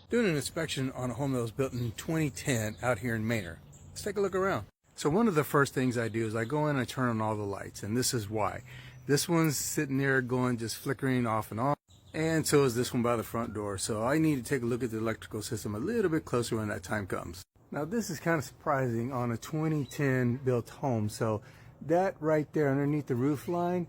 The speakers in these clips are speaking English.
Doing an inspection on a home that was built in 2010 out here in Manor. Let's take a look around. So one of the first things I do is I go in and turn on all the lights, and this is why. This one's sitting there going just flickering off and on, and so is this one by the front door. So I need to take a look at the electrical system a little bit closer when that time comes. Now this is kind of surprising on a 2010 built home. So that right there underneath the roof line,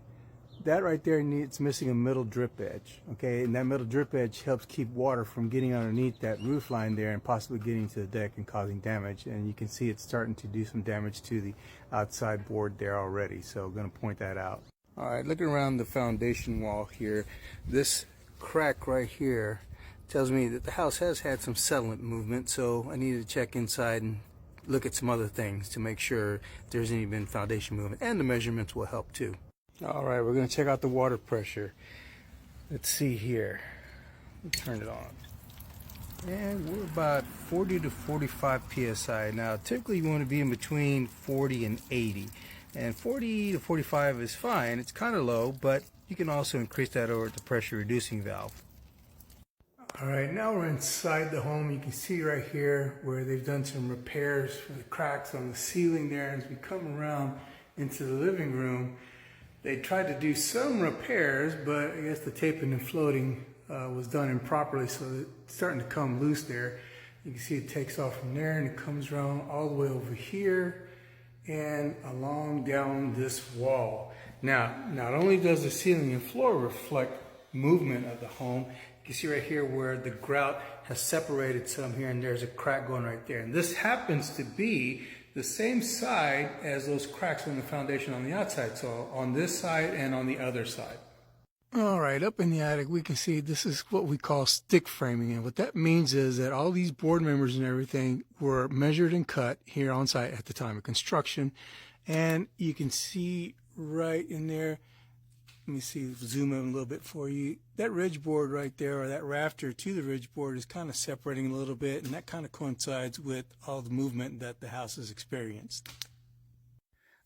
that right there it's missing a middle drip edge, okay? And that middle drip edge helps keep water from getting underneath that roof line there and possibly getting to the deck and causing damage. And you can see it's starting to do some damage to the outside board there already. So I'm going to point that out. All right, looking around the foundation wall here, this crack right here tells me that the house has had some settlement movement. So I need to check inside and look at some other things to make sure there's any been foundation movement, and the measurements will help too. All right, we're going to check out the water pressure. Let's see here. Let's turn it on. And we're about 40 to 45 psi. Now, typically you want to be in between 40 and 80. And 40 to 45 is fine. It's kind of low, but you can also increase that over at the pressure reducing valve. All right, now we're inside the home. You can see right here where they've done some repairs for the cracks on the ceiling there. As we come around into the living room, they tried to do some repairs, but I guess the taping and floating was done improperly, so it's starting to come loose there. You can see it takes off from there and it comes around all the way over here and along down this wall. Now, not only does the ceiling and floor reflect movement of the home, you can see right here where the grout has separated some here, and there's a crack going right there. And this happens to be the same side as those cracks in the foundation on the outside, so on this side and on the other side. All right, up in the attic we can see this is what we call stick framing, and what that means is that all these board members and everything were measured and cut here on site at the time of construction. And you can see right in there, let me see, zoom in a little bit for you. That ridge board right there, or that rafter to the ridge board, is kind of separating a little bit, and that kind of coincides with all the movement that the house has experienced.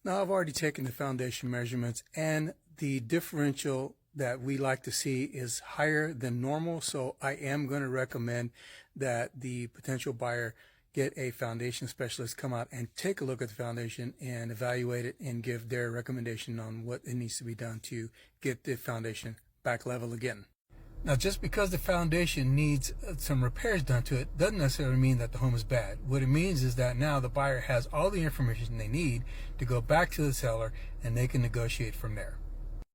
Now, I've already taken the foundation measurements, and the differential that we like to see is higher than normal, so I am going to recommend that the potential buyer get a foundation specialist come out and take a look at the foundation and evaluate it and give their recommendation on what it needs to be done to get the foundation back level again. Now, just because the foundation needs some repairs done to it doesn't necessarily mean that the home is bad. What it means is that now the buyer has all the information they need to go back to the seller and they can negotiate from there.